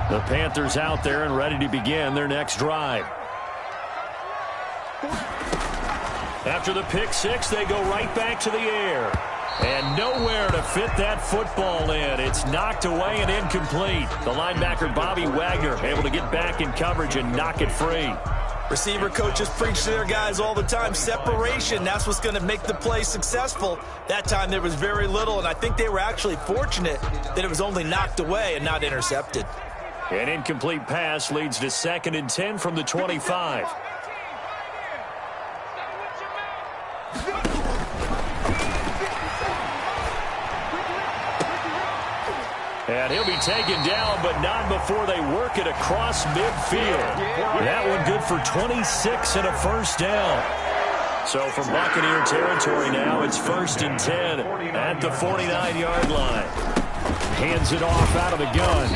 The Panthers out there and ready to begin their next drive. After the pick six, they go right back to the air. And nowhere to fit that football in. It's knocked away and incomplete. The linebacker, Bobby Wagner, able to get back in coverage and knock it free. Receiver coaches preach to their guys all the time. Separation, that's what's going to make the play successful. That time there was very little, and I think they were actually fortunate that it was only knocked away and not intercepted. An incomplete pass leads to 2nd and 10 from the 25. And he'll be taken down, but not before they work it across midfield. That one good for 26 and a first down. So from Buccaneer territory now, it's 1st and 10 at the 49-yard line. Hands it off out of the gun.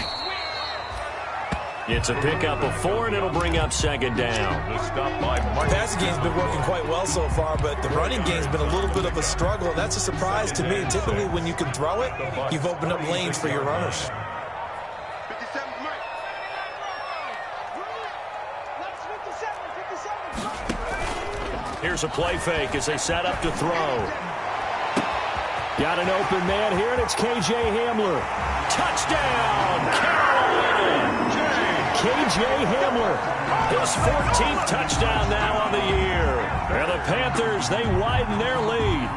It's a pickup of 4, and it'll bring up 2nd down. The passing game's been working quite well so far, but the running game's been a little bit of a struggle. That's a surprise to me. Typically, when you can throw it, you've opened up lanes for your runners. Here's a play fake as they set up to throw. Got an open man here, and it's K.J. Hamler. Touchdown, Carolina! K.J. Hamler, his 14th touchdown now on the year. And the Panthers, they widen their lead.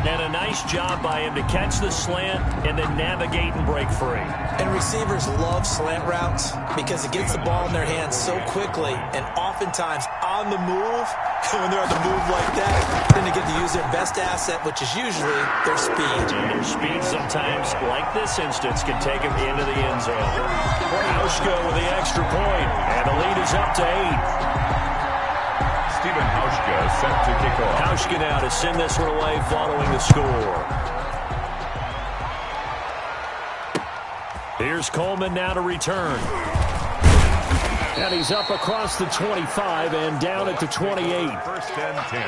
And a nice job by him to catch the slant and then navigate and break free. And receivers love slant routes because it gets the ball in their hands so quickly and oftentimes on the move. When they're on the move like that, then they get to use their best asset, which is usually their speed. And their speed sometimes, like this instance, can take them into the end zone. Hauschka with the extra point, and the lead is up to 8. Stephen Hauschka set to kick off. Hauschka now to send this one away following the score. Here's Coleman now to return. And he's up across the 25 and down at the 28. 1st and 10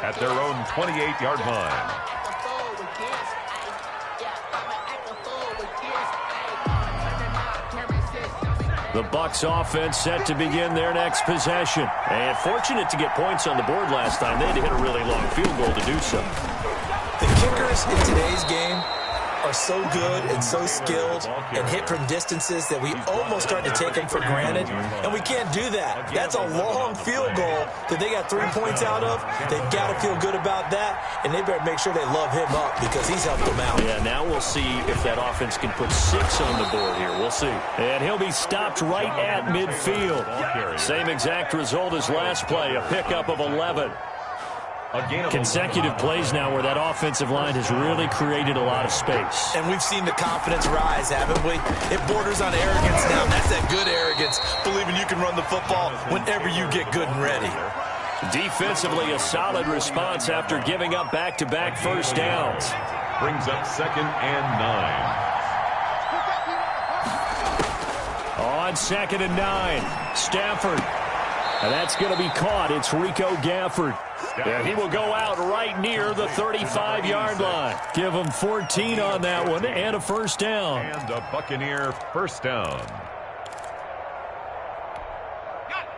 at their own 28-yard line. The Bucs offense set to begin their next possession. And fortunate to get points on the board last time. They had to hit a really long field goal to do so. The kickers in today's game are so good and so skilled and hit from distances that we almost start to take them for granted, and we can't do that. That's a long field goal that they got 3 points out of. They've got to feel good about that, and they better make sure they love him up because he's helped them out. Yeah, now we'll see if that offense can put 6 on the board here. We'll see. And he'll be stopped right at midfield. Same exact result as last play, a pickup of 11. Consecutive plays now where that offensive line has really created a lot of space. And we've seen the confidence rise, haven't we? It borders on arrogance now. That's that good arrogance, believing you can run the football whenever you get good and ready. Defensively, a solid response after giving up back-to-back first downs. Brings up 2nd and 9. On 2nd and 9, Stafford. And that's going to be caught. It's Rico Gafford. And he will go out right near the 35-yard line. Give him 14 on that one and a first down. And a Buccaneer first down.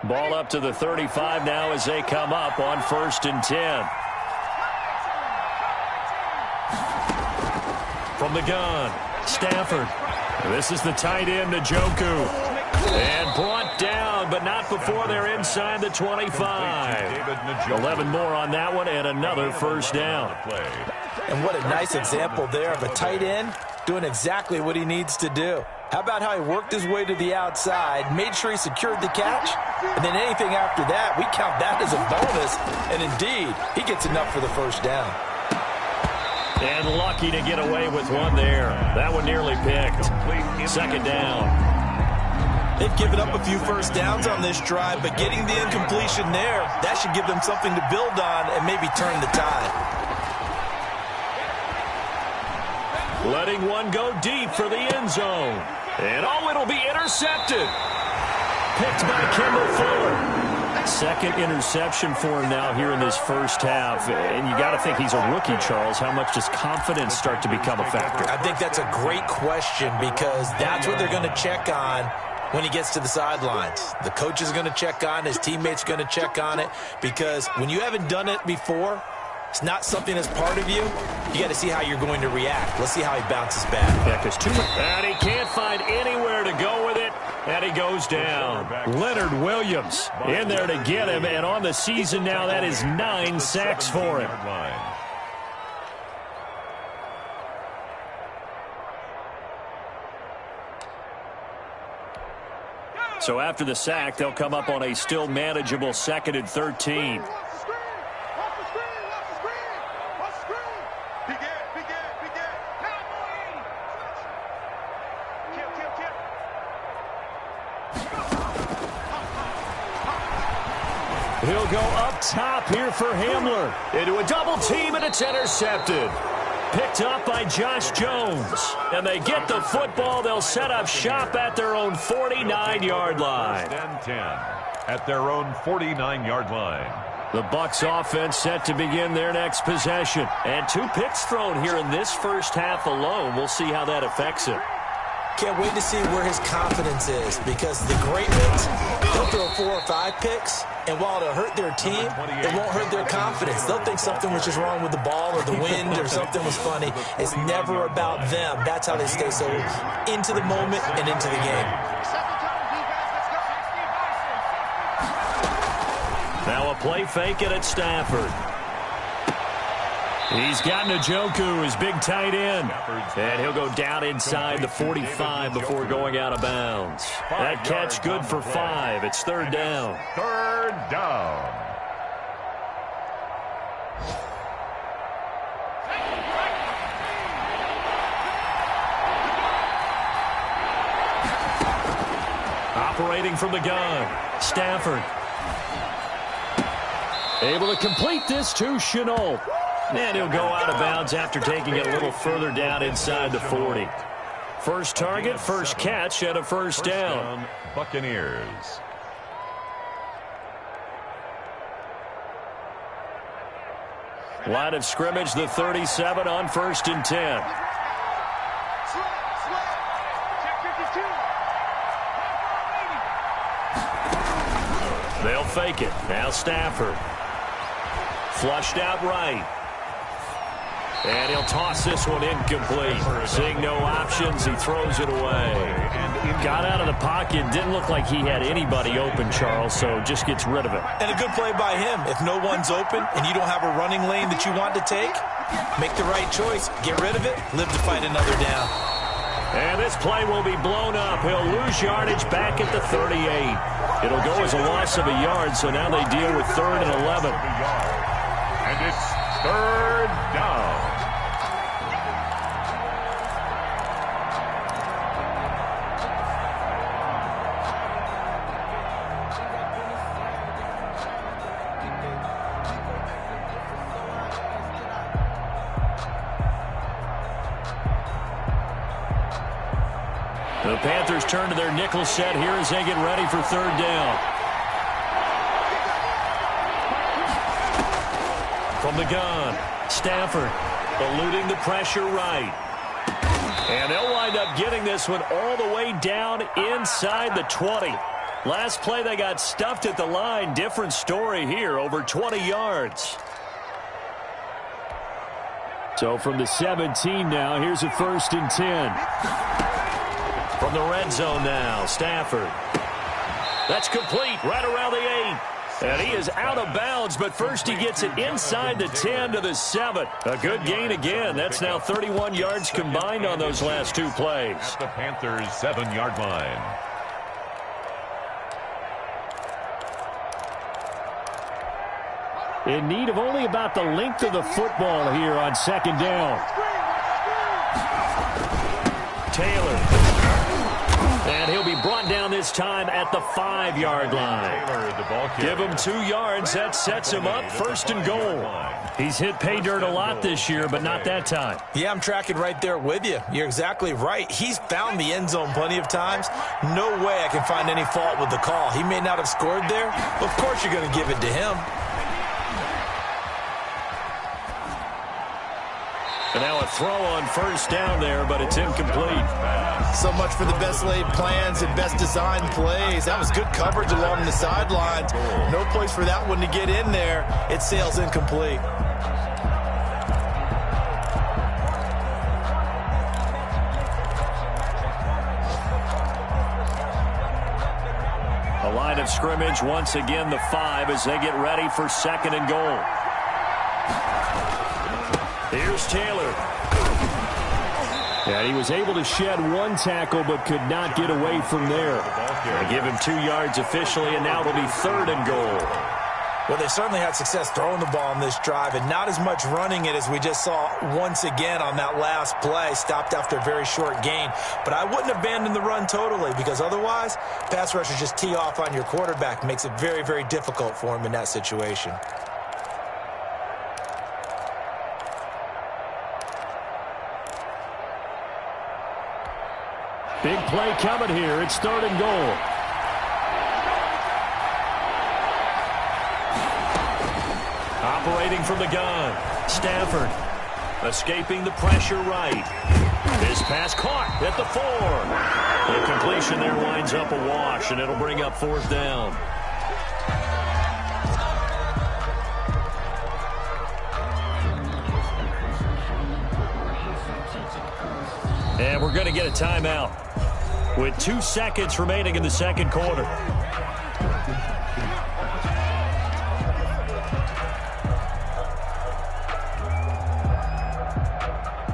Ball up to the 35 now as they come up on 1st and 10. From the gun, Stafford. This is the tight end, Njoku. And brought down, but not before they're inside the 25. 11 more on that one and another first down. And what a nice example there of a tight end doing exactly what he needs to do. How about how he worked his way to the outside, made sure he secured the catch, and then anything after that, we count that as a bonus. And indeed, he gets enough for the first down. And lucky to get away with one there. That one nearly picked. 2nd down. They've given up a few first downs on this drive, but getting the incompletion there, that should give them something to build on and maybe turn the tide. Letting one go deep for the end zone. And it'll be intercepted. Picked by Kendall Fuller. Second interception for him now here in this first half. And you got to think he's a rookie, Charles. How much does confidence start to become a factor? I think that's a great question because that's what they're going to check on when he gets to the sidelines. The coach is going to check on it. His teammates are going to check on it because when you haven't done it before, it's not something that's part of you. You got to see how you're going to react. Let's see how he bounces back. Yeah, because and he can't find anywhere to go with it, and he goes down. Leonard Williams in there to get him, and on the season now, that is 9 sacks for him. So after the sack, they'll come up on a still manageable 2nd and 13. He'll go up top here for Hamler. Into a double team, and it's intercepted. Picked up by Josh Jones. And they get the football. They'll set up shop at their own 49-yard line. 10 at their own 49-yard line. The Bucs offense set to begin their next possession. And 2 picks thrown here in this first half alone. We'll see how that affects him. Can't wait to see where his confidence is because the great ones, they'll throw 4 or 5 picks, and while it'll hurt their team, it won't hurt their confidence. They'll think something was just wrong with the ball or the wind or something was funny. It's never about them. That's how they stay so into the moment and into the game. Now a play fake it at Stafford. He's got Njoku, his big tight end. And he'll go down inside the 45 before going out of bounds. That catch good for 5. It's 3rd down. 3rd down. Operating from the gun, Stafford. Able to complete this to Chenault. And he'll go out of bounds after taking it a little further down inside the 40. First target, first catch, and a first down. Buccaneers. Line of scrimmage, the 37 on 1st and 10. They'll fake it. Now Stafford. Flushed out right. And he'll toss this one incomplete. Seeing no options, he throws it away. Got out of the pocket. Didn't look like he had anybody open, Charles, so just gets rid of it. And a good play by him. If no one's open and you don't have a running lane that you want to take, make the right choice. Get rid of it. Live to fight another down. And this play will be blown up. He'll lose yardage back at the 38. It'll go as a loss of a yard, so now they deal with 3rd and 11. And it's 3rd down. The Panthers turn to their nickel set here as they get ready for 3rd down. From the gun, Stafford eluding the pressure right. And they'll wind up getting this one all the way down inside the 20. Last play they got stuffed at the line. Different story here, over 20 yards. So from the 17 now, here's a 1st and 10. From the red zone now, Stafford. That's complete right around the 8. And he is out of bounds, but first he gets it inside the 10 to the 7. A good gain again. That's now 31 yards combined on those last 2 plays. At the Panthers' 7-yard line. In need of only about the length of the football here on 2nd down. Taylor. And he'll be brought down this this time at the 5-yard line. Give him 2 yards. That sets him up 1st and goal. He's hit pay dirt a lot this year, but not that time. Yeah, I'm tracking right there with you. You're exactly right. He's found the end zone plenty of times. No way I can find any fault with the call. He may not have scored there. Of course you're going to give it to him. And now a throw on 1st down there, but it's incomplete. So much for the best laid plans and best designed plays. That was good coverage along the sidelines. No place for that one to get in there. It sails incomplete. A line of scrimmage, once again the 5 as they get ready for 2nd and goal. Here's Taylor. And he was able to shed 1 tackle but could not get away from there. They give him 2 yards officially, and now it'll be 3rd and goal. Well, they certainly had success throwing the ball on this drive, and not as much running it as we just saw once again on that last play. Stopped after a very short gain. But I wouldn't abandon the run totally, because otherwise, pass rushers just tee off on your quarterback. Makes it very, very difficult for him in that situation. Big play coming here. It's 3rd and goal. Operating from the gun. Stafford escaping the pressure right. This pass caught at the 4. The completion there winds up a wash, and it'll bring up 4th down. And we're going to get a timeout with 2 seconds remaining in the 2nd quarter.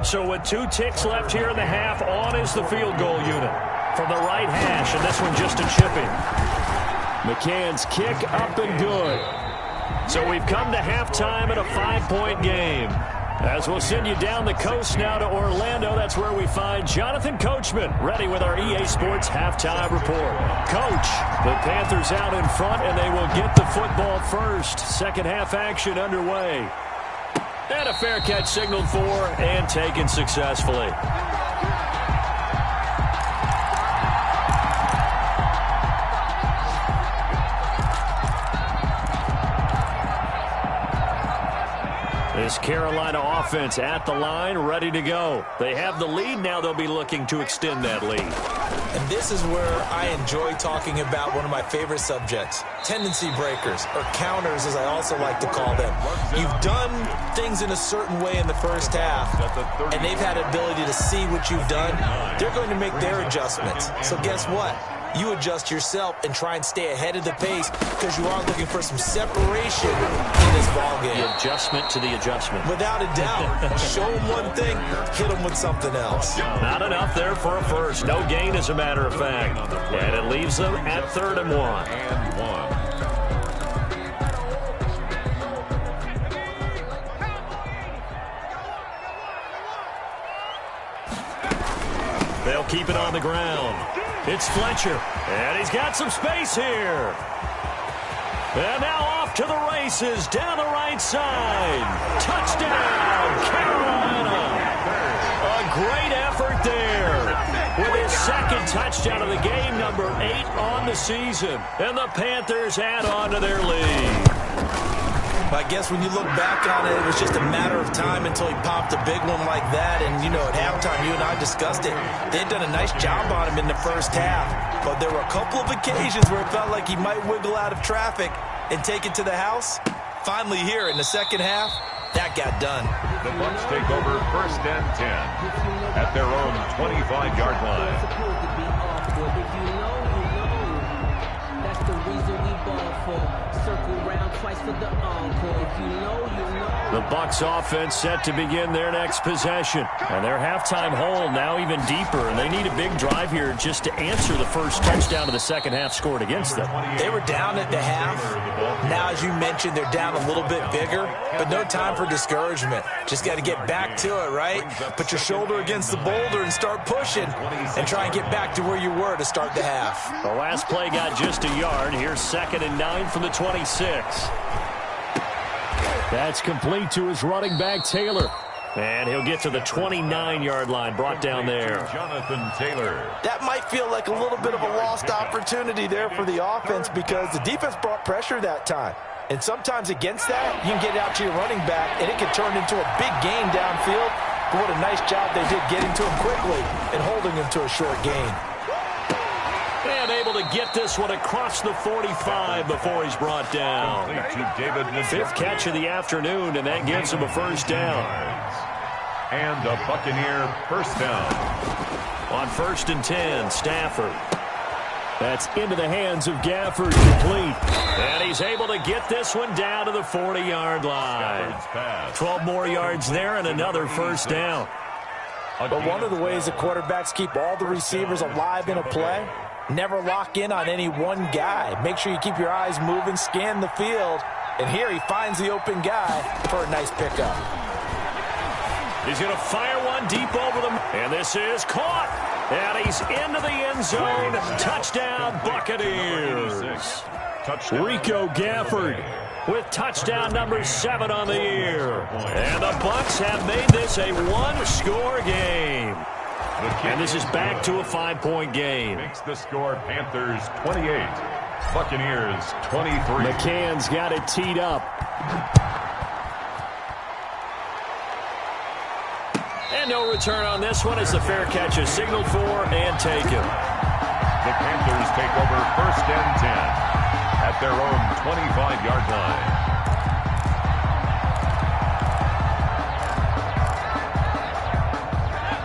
So with 2 ticks left here in the half, on is the field goal unit from the right hash, and this one just a chipping. McCann's kick up and good. So we've come to halftime in a 5-point game. As we'll send you down the coast now to Orlando, that's where we find Jonathan Coachman, ready with our EA Sports halftime report. Coach, the Panthers out in front, and they will get the football first. 2nd half action underway. And a fair catch signaled for and taken successfully. This Carolina offense at the line, ready to go. They have the lead. Now they'll be looking to extend that lead. And this is where I enjoy talking about one of my favorite subjects, tendency breakers, or counters as I also like to call them. You've done things in a certain way in the first half, and they've had ability to see what you've done. They're going to make their adjustments. So guess what? You adjust yourself and try and stay ahead of the pace because you are looking for some separation in this ballgame. The adjustment to the adjustment. Without a doubt. Show them one thing, hit them with something else. Not enough there for a first. No gain, as a matter of fact. And it leaves them at 3rd and 1. They'll keep it on the ground. It's Fletcher, and he's got some space here. And now off to the races, down the right side. Touchdown, Carolina. A great effort there. With his 2nd touchdown of the game, number 8 on the season. And the Panthers add on to their lead. I guess when you look back on it, it was just a matter of time until he popped a big one like that. And, you know, at halftime, you and I discussed it. They had done a nice job on him in the first half. But there were a couple of occasions where it felt like he might wiggle out of traffic and take it to the house. Finally here in the 2nd half, that got done. The Bucs take over 1st and 10 at their own 25-yard line. The Bucs offense set to begin their next possession. And their halftime hole now even deeper, and they need a big drive here just to answer the first touchdown of the second half scored against them. They were down at the half. Now, as you mentioned, they're down a little bit bigger, but no time for discouragement. Just got to get back to it, right? Put your shoulder against the boulder and start pushing and try and get back to where you were to start the half. The last play got just a yard. Here's 2nd and 9 from the 26. That's complete to his running back, Taylor. And he'll get to the 29-yard line, brought down there. Jonathan Taylor. That might feel like a little bit of a lost opportunity there for the offense because the defense brought pressure that time. And sometimes against that, you can get out to your running back, and it can turn into a big gain downfield. But what a nice job they did getting to him quickly and holding him to a short gain. And able to get this one across the 45 before he's brought down. Fifth catch of the afternoon, and that gives him a first down. And a Buccaneer first down. On 1st and 10, Stafford. That's into the hands of Gafford, complete. And he's able to get this one down to the 40-yard line. 12 more yards there and another first down. But one of the ways the quarterbacks keep all the receivers alive in a play, never lock in on any one guy. Make sure you keep your eyes moving, scan the field. And here he finds the open guy for a nice pickup. He's going to fire one deep over them. And this is caught. And he's into the end zone. Touchdown, Buccaneers. Rico Gafford with touchdown number 7 on the year. And the Bucs have made this a one-score game. And this is back to a 5-point game. Makes the score Panthers 28, Buccaneers 23. McCann's got it teed up. And no return on this one as the fair catch is signaled for and taken. The Panthers take over 1st and 10 at their own 25-yard line.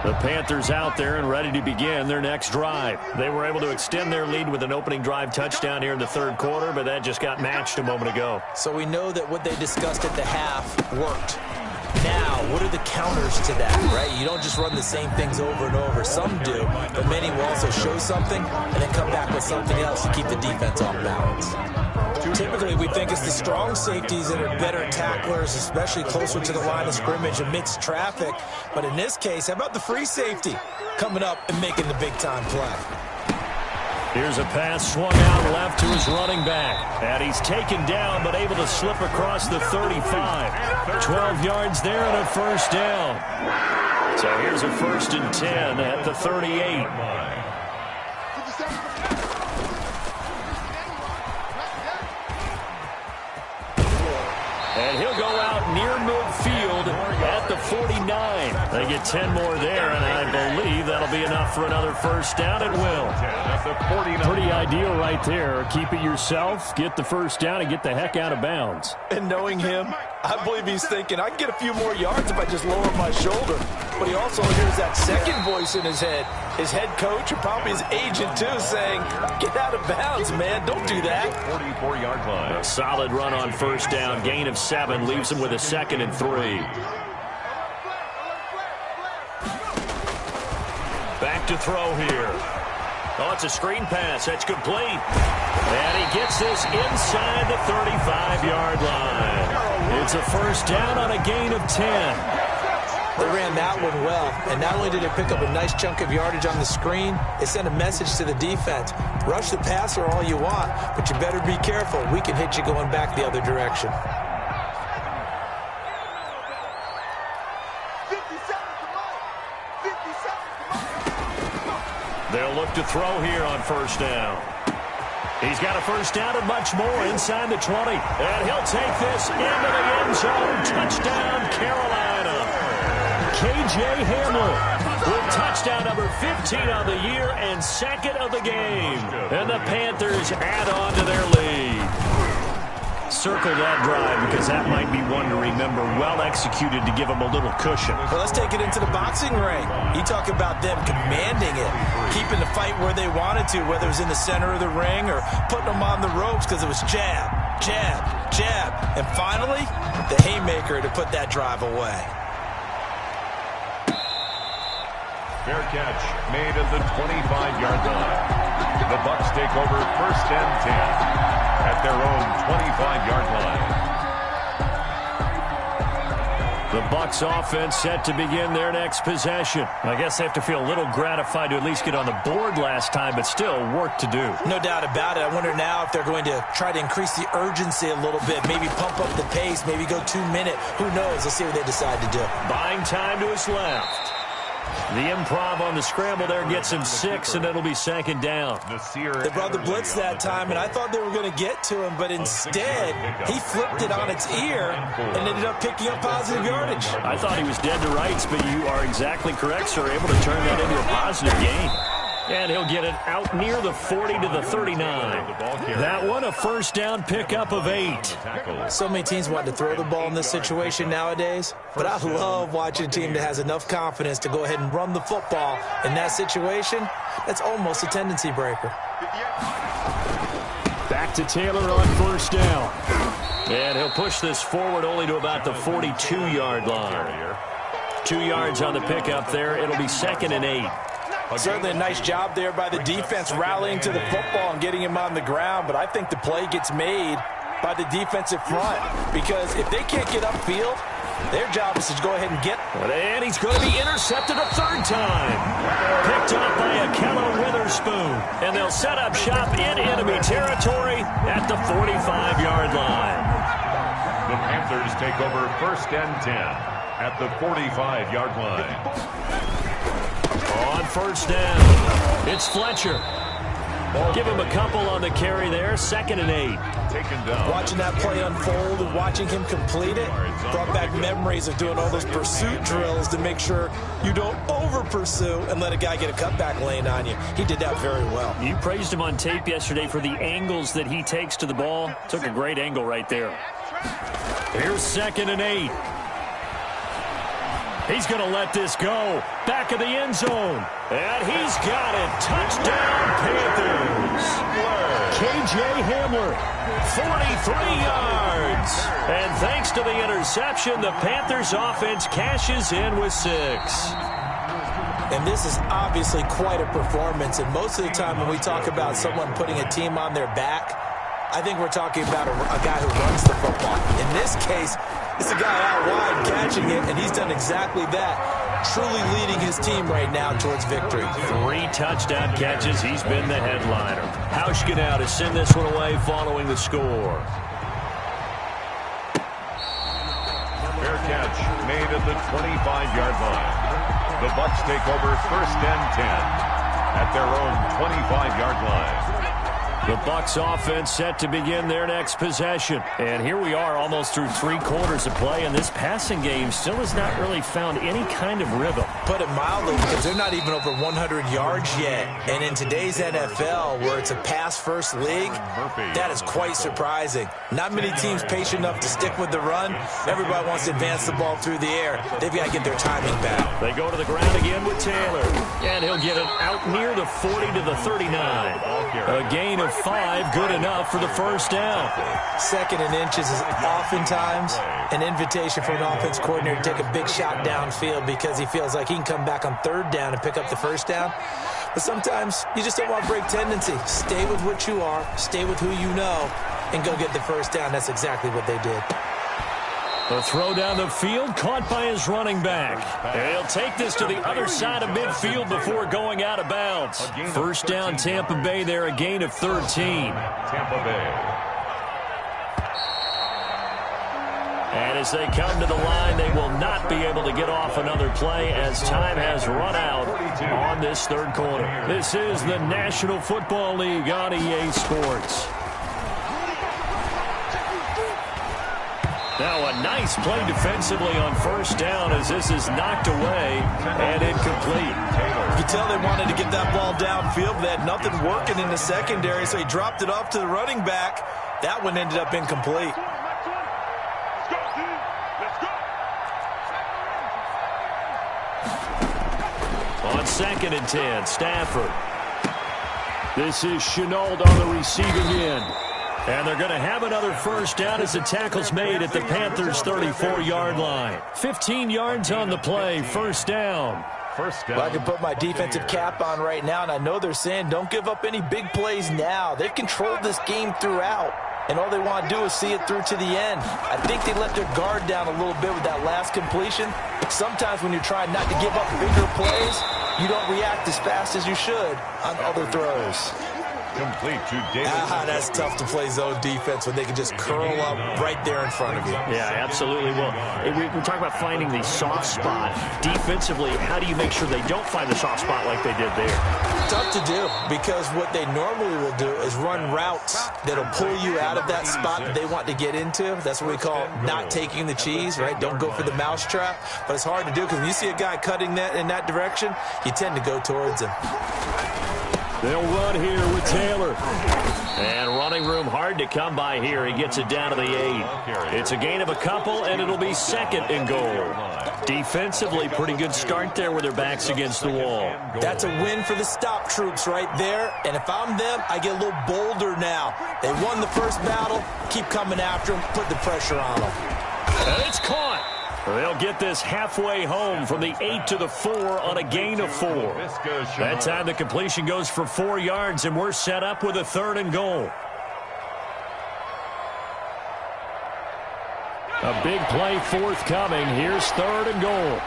The Panthers out there and ready to begin their next drive. They were able to extend their lead with an opening drive touchdown here in the 3rd quarter, but that just got matched a moment ago. So we know that what they discussed at the half worked. Now, what are the counters to that, right? You don't just run the same things over and over. Some do, but many will also show something and then come back with something else to keep the defense off balance. Typically, we think it's the strong safeties that are better tacklers, especially closer to the line of scrimmage amidst traffic. But in this case, how about the free safety coming up and making the big-time play? Here's a pass swung out left to his running back. And he's taken down but able to slip across the 35. 12 yards there and a first down. So here's a 1st and 10 at the 38. And he'll go out near midfield at the 49. They get 10 more there, and I believe that'll be enough for another first down. It will. Pretty ideal right there. Keep it yourself, get the first down, and get the heck out of bounds. And knowing him, I believe he's thinking, I can get a few more yards if I just lower my shoulder. But he also hears that second voice in his head. His head coach, or probably his agent too, saying, get out of bounds, man. Don't do that. 44-yard line. A solid run on first down. Gain of 7 leaves him with a 2nd and 3. Back to throw here. Oh, it's a screen pass. That's complete. And he gets this inside the 35-yard line. It's a first down on a gain of 10. They ran that one well, and not only did they pick up a nice chunk of yardage on the screen, it sent a message to the defense. Rush the passer all you want, but you better be careful. We can hit you going back the other direction. They'll look to throw here on first down. He's got a first down and much more inside the 20. And he'll take this into the end zone. Touchdown, Carolina. KJ Hamler with touchdown number 15 on the year and 2nd of the game. And the Panthers add on to their lead. circle that drive because that might be one to remember. Well executed to give them a little cushion. Well, let's take it into the boxing ring. You talk about them commanding it, keeping the fight where they wanted to, whether it was in the center of the ring or putting them on the ropes because it was jab, jab, jab. And finally, the haymaker to put that drive away. Fair catch made at the 25-yard line. The Bucs take over 1st and 10 at their own 25-yard line. The Bucs offense set to begin their next possession. I guess they have to feel a little gratified to at least get on the board last time, but still work to do. No doubt about it. I wonder now if they're going to try to increase the urgency a little bit, maybe pump up the pace, maybe go 2 minute. Who knows? Let's see what they decide to do. Buying time to his left. The improv on the scramble there gets him 6, and it'll be 2nd down. They brought the blitz that time, and I thought they were going to get to him, but instead, he flipped it on its ear and ended up picking up positive yardage. I thought he was dead to rights, but you are exactly correct, sir. Able to turn that into a positive gain. And he'll get it out near the 40 to the 39. That one, a 1st down pickup of 8. So many teams want to throw the ball in this situation nowadays, but I love watching a team that has enough confidence to go ahead and run the football. In that situation, that's almost a tendency breaker. Back to Taylor on 1st down. And he'll push this forward only to about the 42-yard line. 2 yards on the pickup there. It'll be 2nd and 8. Certainly a nice job there by the defense rallying to the football and getting him on the ground, but I think the play gets made by the defensive front because if they can't get upfield, their job is to go ahead and get. And he's going to be intercepted a 3rd time. Picked up by Akello Witherspoon. And they'll set up shop in enemy territory at the 45-yard line. The Panthers take over 1st and 10 at the 45-yard line. On 1st down, it's Fletcher. Give him a couple on the carry there. 2nd and 8. Taken down. Watching that play unfold and watching him complete it brought back memories of doing all those pursuit drills to make sure you don't over-pursue and let a guy get a cutback lane on you. He did that very well. You praised him on tape yesterday for the angles that he takes to the ball. Took a great angle right there. Here's 2nd and 8. He's going to let this go. Back of the end zone. And he's got it. Touchdown, Panthers. KJ Hamler, 43 yards. And thanks to the interception, the Panthers offense cashes in with 6. And this is obviously quite a performance. And most of the time when we talk about someone putting a team on their back, I think we're talking about a guy who runs the football. In this case, it's a guy out wide catching it, and he's done exactly that, truly leading his team right now towards victory. 3 touchdown catches. He's been the headliner. Hauschka now to send this one away following the score. Fair catch made at the 25-yard line. The Bucs take over 1st and 10 at their own 25-yard line. The Bucs offense set to begin their next possession. And here we are almost through 3 quarters of play, and this passing game still has not really found any kind of rhythm. Put it mildly, because they're not even over 100 yards yet. And in today's NFL, where it's a pass-first league, that is quite surprising. Not many teams patient enough to stick with the run. Everybody wants to advance the ball through the air. They've got to get their timing back. They go to the ground again with Taylor. And he'll get it out near the 40 to the 39. A gain of 5, good enough for the 1st down. 2nd and inches is oftentimes an invitation for an offense coordinator to take a big shot downfield because he feels like he can come back on 3rd down and pick up the 1st down. But sometimes you just don't want to break tendency. Stay with what you are, stay with who you know, and go get the 1st down. That's exactly what they did. The throw down the field, caught by his running back. And he'll take this to the other side of midfield before going out of bounds. 1st down, Tampa Bay there, a gain of 13. Tampa Bay. And as they come to the line, they will not be able to get off another play as time has run out on this 3rd quarter. This is the National Football League on EA Sports. Now a nice play defensively on 1st down as this is knocked away and incomplete. You can tell they wanted to get that ball downfield, but they had nothing working in the secondary, so he dropped it off to the running back. That one ended up incomplete. On 2nd and 10, Stafford. This is Chenault on the receiving end. And they're going to have another first down as the tackle's made at the Panthers' 34-yard line. 15 yards on the play, first down. Well, I can put my defensive cap on right now, and I know they're saying don't give up any big plays now. They've controlled this game throughout, and all they want to do is see it through to the end. I think they let their guard down a little bit with that last completion. Sometimes when you're trying not to give up bigger plays, you don't react as fast as you should on other throws. Complete to David. That's tough to play zone defense when they can just curl up right there in front of you. Yeah, absolutely. Well, we're talking about finding the soft spot. Defensively, how do you make sure they don't find the soft spot like they did there? Tough to do, because what they normally will do is run routes that'll pull you out of that spot that they want to get into. That's what we call not taking the cheese, right? Don't go for the mousetrap. But it's hard to do, because when you see a guy cutting that in that direction, you tend to go towards him. They'll run here with Taylor. And running room hard to come by here. He gets it down to the 8. It's a gain of a couple, and it'll be 2nd and goal. Defensively, pretty good start there with their backs against the wall. That's a win for the stop troops right there. And if I'm them, I get a little bolder now. They won the first battle. Keep coming after them. Put the pressure on them. And it's caught. They'll get this halfway home from the 8 to the 4 on a gain of 4. That time the completion goes for 4 yards, and we're set up with a 3rd and goal. A big play forthcoming. Here's 3rd and goal.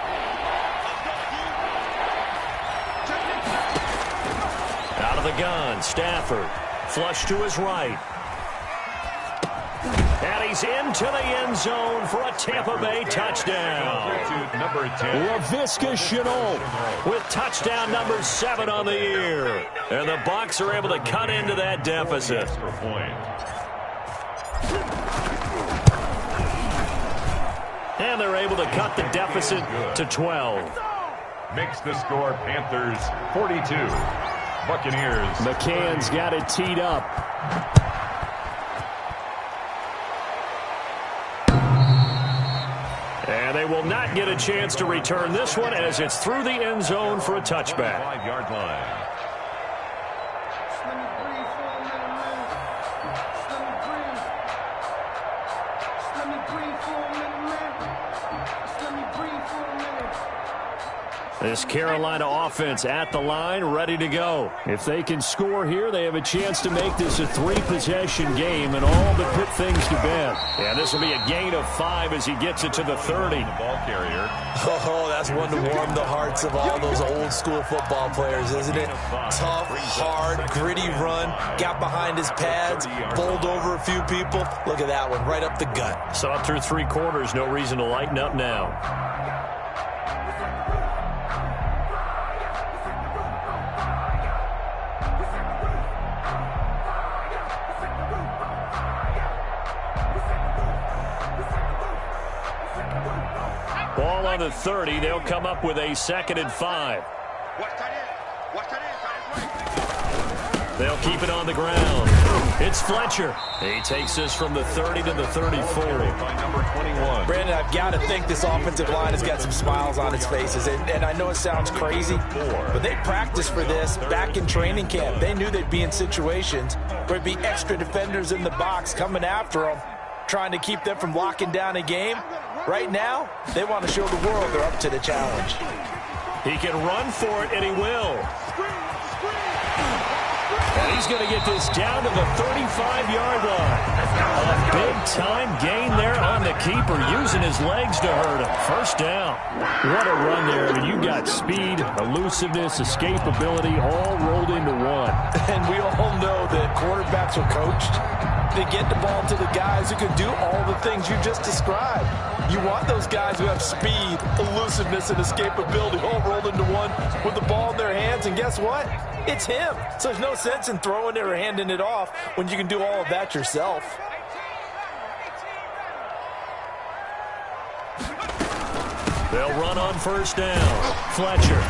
Out of the gun, Stafford. Flush to his right. And he's into the end zone for a Tampa Bay touchdown. Number 10. LaVisca Chenault with touchdown number 7 on the year. And the Bucs are able to cut into that deficit. And they're able to cut the deficit to 12. Makes the score Panthers 42. Buccaneers. McCann's got it teed up. And they will not get a chance to return this one as it's through the end zone for a touchback. 5-yard line. This Carolina offense at the line, ready to go. If they can score here, they have a chance to make this a 3-possession game and all but put things to bed. And this will be a gain of 5 as he gets it to the 30. The ball carrier. Oh, that's one to warm the hearts of all those old-school football players, isn't it? Tough, hard, gritty run, got behind his pads, bowled over a few people. Look at that one, right up the gut. So up through 3 quarters, no reason to lighten up now. Ball on the 30. They'll come up with a 2nd and 5. They'll keep it on the ground. It's Fletcher. He takes this from the 30 to the 34. By number 21. Brandon, I've got to think this offensive line has got some smiles on its faces. And I know it sounds crazy, but they practiced for this back in training camp. They knew they'd be in situations where there'd be extra defenders in the box coming after them, trying to keep them from locking down a game. Right now, they want to show the world they're up to the challenge. He can run for it, and he will. And he's going to get this down to the 35-yard line. A big-time gain there on the keeper, using his legs to hurt him. First down. What a run there. I mean, you got speed, elusiveness, escapability, all rolled into one. And we all know that quarterbacks are coached to get the ball to the guys who can do all the things you just described. You want those guys who have speed, elusiveness, and escapability all rolled into one with the ball in their hands, and guess what? It's him. So there's no sense in throwing it or handing it off when you can do all of that yourself. They'll run on first down. Fletcher.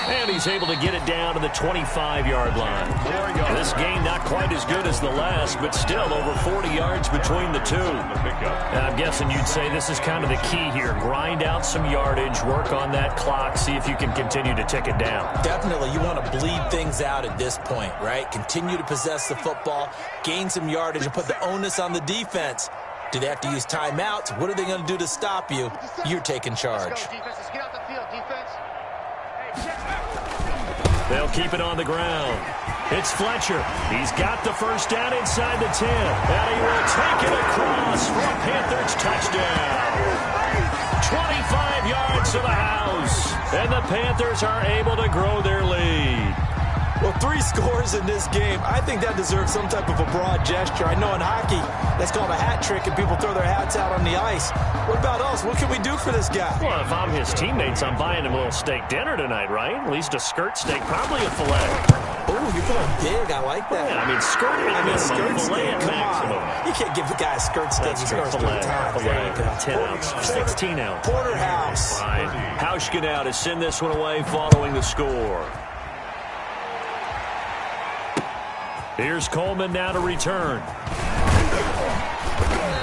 And he's able to get it down to the 25-yard line. This game not quite as good as the last, but still over 40 yards between the two. And I'm guessing you'd say this is kind of the key here. Grind out some yardage, work on that clock, see if you can continue to tick it down. Definitely. You want to bleed things out at this point, right? Continue to possess the football, gain some yardage, and put the onus on the defense. Do they have to use timeouts? What are they going to do to stop you? You're taking charge. They'll keep it on the ground. It's Fletcher. He's got the first down inside the 10. And he will take it across for a Panthers touchdown. 25 yards to the house. And the Panthers are able to grow their lead. Well, 3 scores in this game. I think that deserves some type of a broad gesture. I know in hockey, that's called a hat trick, and people throw their hats out on the ice. What about us? What can we do for this guy? Well, if I'm his teammates, I'm buying him a little steak dinner tonight, right? At least a skirt steak, probably a filet. Oh, you're going big. I like that. Yeah, I mean, skirt at minimum, filet at maximum. You can't give the guy a skirt steak. That's true. Filet, 10 ounce, 16 ounce. Porterhouse. Fine. Hauschka now to send this one away following the score. Here's Coleman now to return.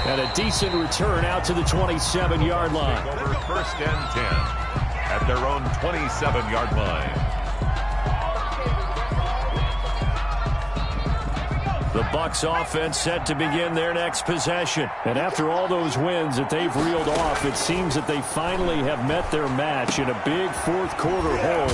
And a decent return out to the 27-yard line. Over first and 10 at their own 27-yard line. The Bucs offense set to begin their next possession. And after all those wins that they've reeled off, it seems that they finally have met their match in a big fourth-quarter hole.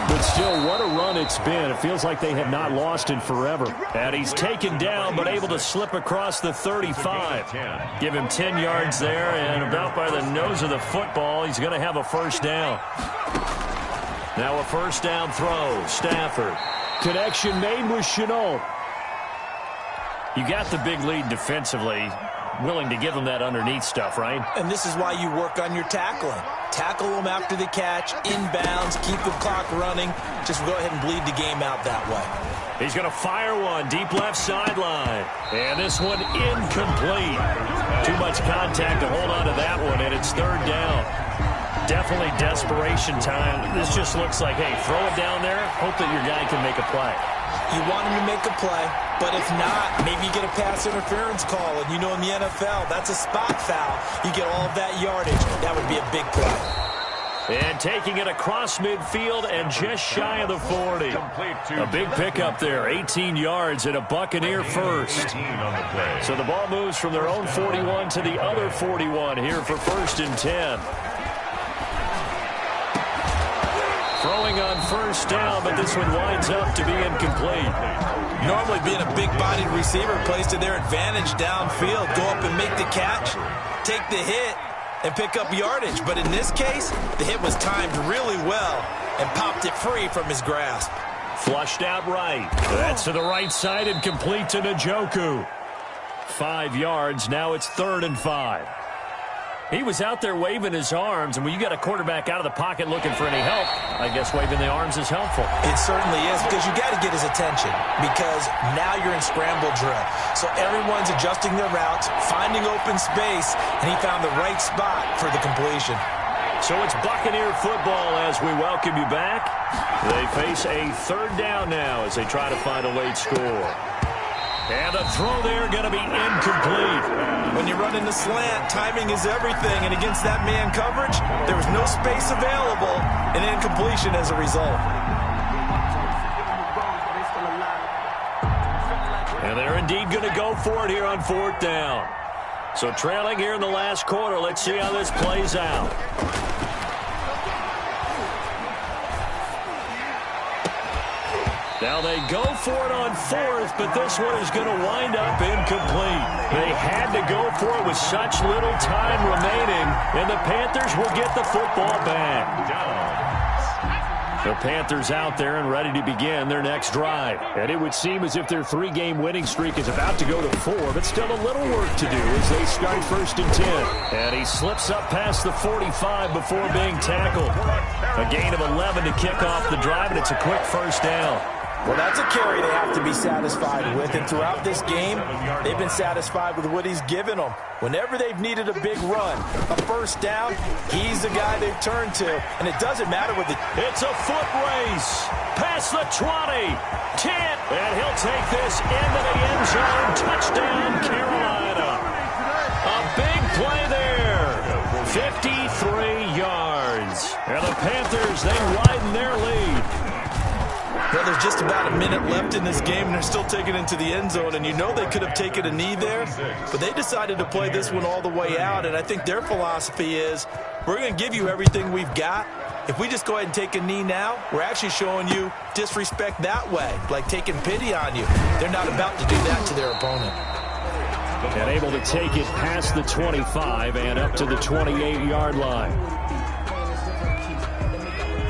But still, what a run it's been. It feels like they have not lost in forever. And he's taken down, but able to slip across the 35. Give him 10 yards there, and about by the nose of the football, he's going to have a first down. Now a first down throw. Stafford. Connection made with Chenault. You got the big lead defensively. Willing to give them that underneath stuff, right? And this is why you work on your tackling. Tackle them after the catch, inbounds, keep the clock running. Just go ahead and bleed the game out that way. He's going to fire one deep left sideline. And this one incomplete. Too much contact to hold on to that one, and it's third down. Definitely desperation time. This just looks like, hey, throw it down there, hope that your guy can make a play. You want him to make a play, but if not, maybe you get a pass interference call. And you know in the NFL, that's a spot foul. You get all of that yardage. That would be a big play. And taking it across midfield and just shy of the 40. A big pickup there, 18 yards and a Buccaneer first. So the ball moves from their own 41 to the other 41 here for first and 10. Throwing on first down, but this one winds up to be incomplete. Normally being a big-bodied receiver plays to their advantage downfield. Go up and make the catch, take the hit, and pick up yardage. But in this case, the hit was timed really well and popped it free from his grasp. Flushed out right. That's to the right side and complete to Njoku. 5 yards. Now it's 3rd and 5. He was out there waving his arms, and when you got a quarterback out of the pocket looking for any help, I guess waving the arms is helpful. It certainly is, because you got to get his attention, because now you're in scramble drill. So everyone's adjusting their routes, finding open space, and he found the right spot for the completion. So it's Buccaneer football as we welcome you back. They face a third down now as they try to find a late score. And the throw there going to be incomplete. When you run in the slant, timing is everything. And against that man coverage, there was no space available, and incompletion as a result. And they're indeed going to go for it here on 4th down. So trailing here in the last quarter, let's see how this plays out. Now they go for it on 4th, but this one is going to wind up incomplete. They had to go for it with such little time remaining, and the Panthers will get the football back. The Panthers out there and ready to begin their next drive. And it would seem as if their 3-game winning streak is about to go to 4, but still a little work to do as they start 1st and 10. And he slips up past the 45 before being tackled. A gain of 11 to kick off the drive, and it's a quick first down. Well, that's a carry they have to be satisfied with, and throughout this game, they've been satisfied with what he's given them. Whenever they've needed a big run, a first down, he's the guy they've turned to, and it doesn't matter what the... It's a foot race. Past the 20, 10, and he'll take this into the end zone. Touchdown, Carolina. A big play there. 53 yards. And the Panthers, they widen their lead. Well, there's just about a minute left in this game, and they're still taking it into the end zone. And you know they could have taken a knee there, but they decided to play this one all the way out. And I think their philosophy is, we're going to give you everything we've got. If we just go ahead and take a knee now, we're actually showing you disrespect that way, like taking pity on you. They're not about to do that to their opponent. And able to take it past the 25 and up to the 28-yard line.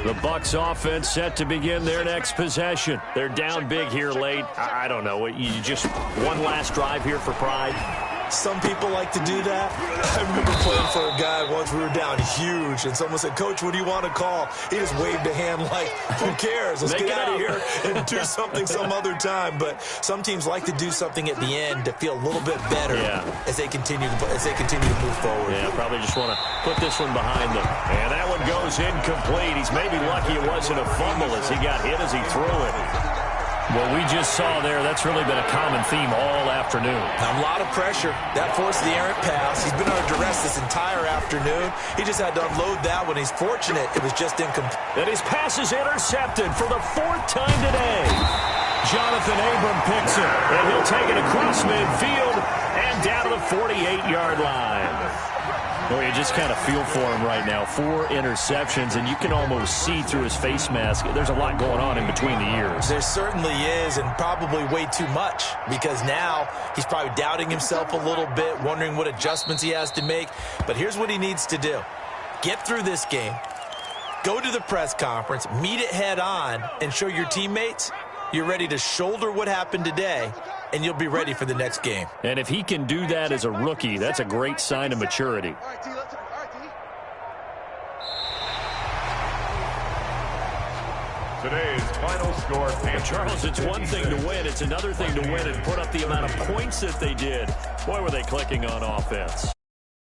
The Bucs offense set to begin their next possession. They're down big here late. I don't know. You just one last drive here for pride? Some people like to do that. I remember playing for a guy once. We were down huge, and someone said, "Coach, what do you want to call?" He just waved a hand like, who cares? Let's get out of here and do something some other time. But some teams like to do something at the end to feel a little bit better as they continue to move forward. Yeah, probably just want to put this one behind them. And that one goes incomplete. He's maybe lucky it wasn't a fumble as he got hit as he threw it. What we just saw there, that's really been a common theme all afternoon. A lot of pressure. That forced the errant pass. He's been under duress this entire afternoon. He just had to unload that one. He's fortunate it was just incomplete. And his pass is intercepted for the 4th time today. Jonathan Abram picks it, and he'll take it across midfield and down to the 48-yard line. Well, you just kind of feel for him right now. 4 interceptions, and you can almost see through his face mask. There's a lot going on in between the ears. There certainly is, and probably way too much, because now he's probably doubting himself a little bit, wondering what adjustments he has to make. But here's what he needs to do. Get through this game, go to the press conference, meet it head on, and show your teammates you're ready to shoulder what happened today, and you'll be ready for the next game. And if he can do that as a rookie, that's a great sign of maturity. Today's final score, Charles, it's one thing to win. It's another thing to win and put up the amount of points that they did. Boy, were they clicking on offense.